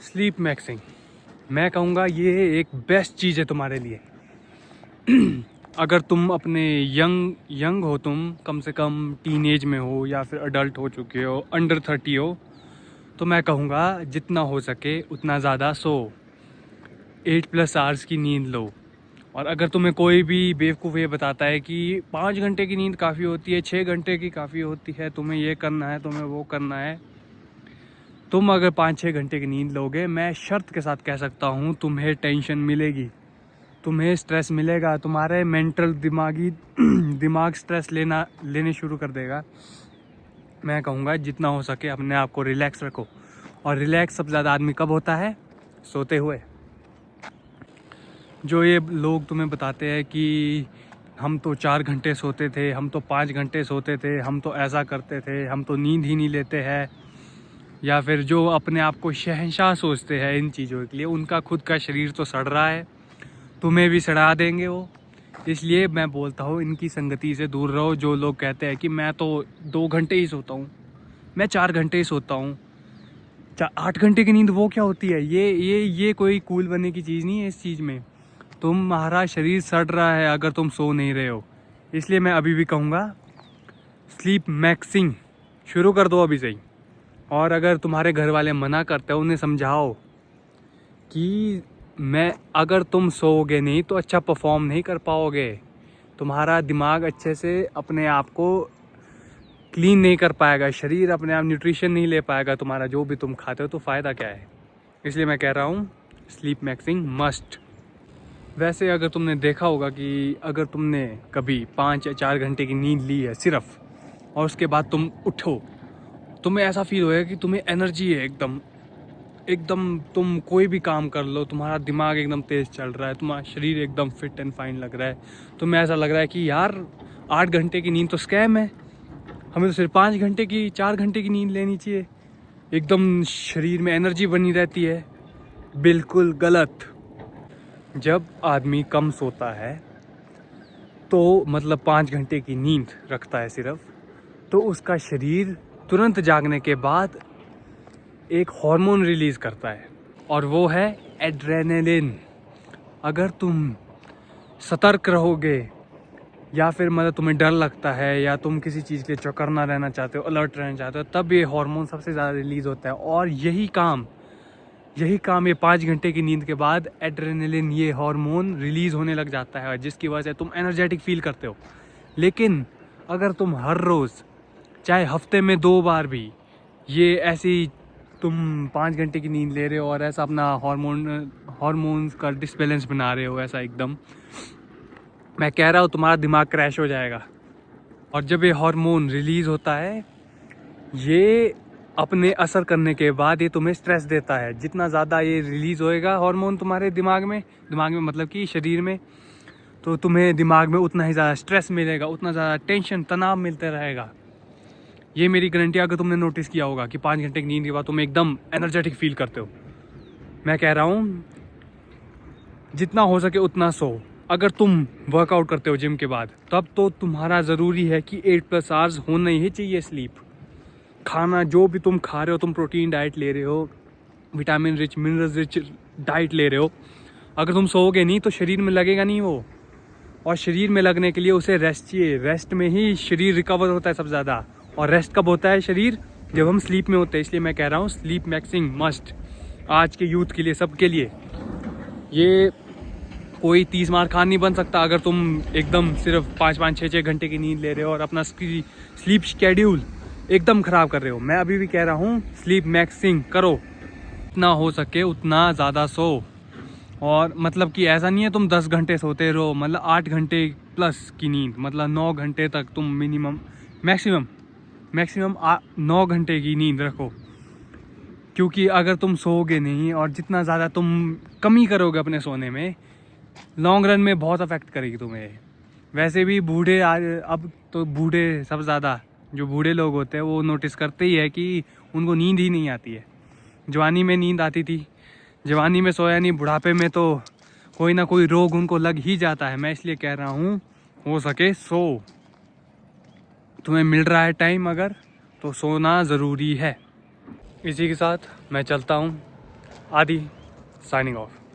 Sleep maxing, मैं कहूँगा ये एक बेस्ट चीज़ है तुम्हारे लिए। अगर तुम अपने यंग हो, तुम कम से कम टीनेज में हो या फिर अडल्ट हो चुके हो, अंडर 30 हो, तो मैं कहूँगा जितना हो सके उतना ज़्यादा सो, 8+ आवर्स की नींद लो। और अगर तुम्हें कोई भी बेवकूफ़ ये बताता है कि 5 घंटे की नींद काफ़ी होती है, 6 घंटे की काफ़ी होती है, तुम्हें ये करना है, तुम्हें वो करना है, तुम अगर 5-6 घंटे की नींद लोगे, मैं शर्त के साथ कह सकता हूँ तुम्हें टेंशन मिलेगी, तुम्हें स्ट्रेस मिलेगा, तुम्हारे मेंटल दिमाग स्ट्रेस लेने शुरू कर देगा। मैं कहूँगा जितना हो सके अपने आप को रिलैक्स रखो। और रिलैक्स सबसे ज़्यादा आदमी कब होता है? सोते हुए। जो ये लोग तुम्हें बताते हैं कि हम तो 4 घंटे सोते थे, हम तो 5 घंटे सोते थे, हम तो ऐसा करते थे, हम तो नींद ही नहीं लेते हैं, या फिर जो अपने आप को शहंशाह सोचते हैं इन चीज़ों के लिए, उनका खुद का शरीर तो सड़ रहा है, तुम्हें भी सड़ा देंगे वो। इसलिए मैं बोलता हूँ इनकी संगति से दूर रहो। जो लोग कहते हैं कि मैं तो 2 घंटे ही सोता हूँ, मैं 4 घंटे ही सोता हूँ, 8 घंटे की नींद वो क्या होती है? ये कोई कूल बनने की चीज़ नहीं है। इस चीज़ में तुम्हारा शरीर सड़ रहा है अगर तुम सो नहीं रहे हो। इसलिए मैं अभी भी कहूँगा स्लीप मैक्सिंग शुरू कर दो अभी से ही। और अगर तुम्हारे घर वाले मना करते हो, उन्हें समझाओ कि अगर तुम सोओगे नहीं तो अच्छा परफॉर्म नहीं कर पाओगे, तुम्हारा दिमाग अच्छे से अपने आप को क्लीन नहीं कर पाएगा, शरीर अपने आप न्यूट्रिशन नहीं ले पाएगा तुम्हारा जो भी तुम खाते हो, तो फ़ायदा क्या है? इसलिए मैं कह रहा हूँ स्लीप मैक्सिंग मस्ट। वैसे अगर तुमने देखा होगा कि अगर तुमने कभी 5 या 4 घंटे की नींद ली है सिर्फ, और उसके बाद तुम उठो, तुम्हें ऐसा फील होएगा कि तुम्हें एनर्जी है एकदम एकदम, तुम कोई भी काम कर लो, तुम्हारा दिमाग एकदम तेज़ चल रहा है, तुम्हारा शरीर एकदम फिट एंड फाइन लग रहा है, तुम्हें ऐसा लग रहा है कि यार 8 घंटे की नींद तो स्कैम है, हमें तो सिर्फ 5 घंटे की 4 घंटे की नींद लेनी चाहिए, एकदम शरीर में एनर्जी बनी रहती है। बिल्कुल गलत। जब आदमी कम सोता है तो मतलब 5 घंटे की नींद रखता है सिर्फ, तो उसका शरीर तुरंत जागने के बाद एक हार्मोन रिलीज़ करता है, और वो है एड्रेनलिन। अगर तुम सतर्क रहोगे या फिर मतलब तुम्हें डर लगता है या तुम किसी चीज़ के लिए चौकन्ना रहना चाहते हो, अलर्ट रहना चाहते हो, तब ये हार्मोन सबसे ज़्यादा रिलीज़ होता है। और यही काम ये 5 घंटे की नींद के बाद एड्रेनलिन, ये हार्मोन रिलीज़ होने लग जाता है, जिसकी वजह से तुम एनर्जेटिक फील करते हो। लेकिन अगर तुम हर रोज़, चाहे हफ्ते में 2 बार भी, ये ऐसी तुम 5 घंटे की नींद ले रहे हो और ऐसा अपना हार्मोन्स का डिसबैलेंस बना रहे हो, ऐसा एकदम, मैं कह रहा हूँ तुम्हारा दिमाग क्रैश हो जाएगा। और जब ये हार्मोन रिलीज़ होता है, ये अपने असर करने के बाद ये तुम्हें स्ट्रेस देता है। जितना ज़्यादा ये रिलीज़ होएगा हार्मोन तुम्हारे दिमाग में मतलब कि शरीर में, तो तुम्हें दिमाग में उतना ही ज़्यादा स्ट्रेस मिलेगा, उतना ज़्यादा टेंशन, तनाव मिलता रहेगा। ये मेरी गारंटी। अगर तुमने नोटिस किया होगा कि 5 घंटे की नींद के बाद तुम एकदम एनर्जेटिक फील करते हो, मैं कह रहा हूँ जितना हो सके उतना सो। अगर तुम वर्कआउट करते हो जिम के बाद, तब तो तुम्हारा ज़रूरी है कि 8+ आवर्स होना ही चाहिए स्लीप। खाना जो भी तुम खा रहे हो, तुम प्रोटीन डाइट ले रहे हो, vitamin rich, minerals rich diet ले रहे हो, अगर तुम सोओगे नहीं तो शरीर में लगेगा नहीं वो। और शरीर में लगने के लिए उसे रेस्ट चाहिए। रेस्ट में ही शरीर रिकवर होता है सबसे ज़्यादा। और रेस्ट कब होता है शरीर? जब हम स्लीप में होते हैं। इसलिए मैं कह रहा हूँ स्लीप मैक्सिंग मस्ट, आज के यूथ के लिए, सबके लिए। ये कोई 30 मार खान नहीं बन सकता अगर तुम एकदम सिर्फ 5-5, 6-6 घंटे की नींद ले रहे हो और अपना स्लीप शेड्यूल एकदम ख़राब कर रहे हो। मैं अभी भी कह रहा हूँ स्लीप मैक्सिंग करो, जितना हो सके उतना ज़्यादा सो। और मतलब कि ऐसा नहीं है तुम 10 घंटे सोते रहो, मतलब 8 घंटे प्लस की नींद, मतलब 9 घंटे तक तुम मिनिमम, मैक्सिमम 9 घंटे की नींद रखो। क्योंकि अगर तुम सोओगे नहीं और जितना ज़्यादा तुम कमी करोगे अपने सोने में, लॉन्ग रन में बहुत अफेक्ट करेगी तुम्हें। वैसे भी बूढ़े अब तो बूढ़े सब ज़्यादा, जो बूढ़े लोग होते हैं वो नोटिस करते ही है कि उनको नींद ही नहीं आती है। जवानी में नींद आती थी, जवानी में सोया नहीं, बुढ़ापे में तो कोई ना कोई रोग उनको लग ही जाता है। मैं इसलिए कह रहा हूँ हो सके सो। तुम्हें मिल रहा है टाइम अगर, तो सोना ज़रूरी है। इसी के साथ मैं चलता हूँ। आदि साइनिंग ऑफ।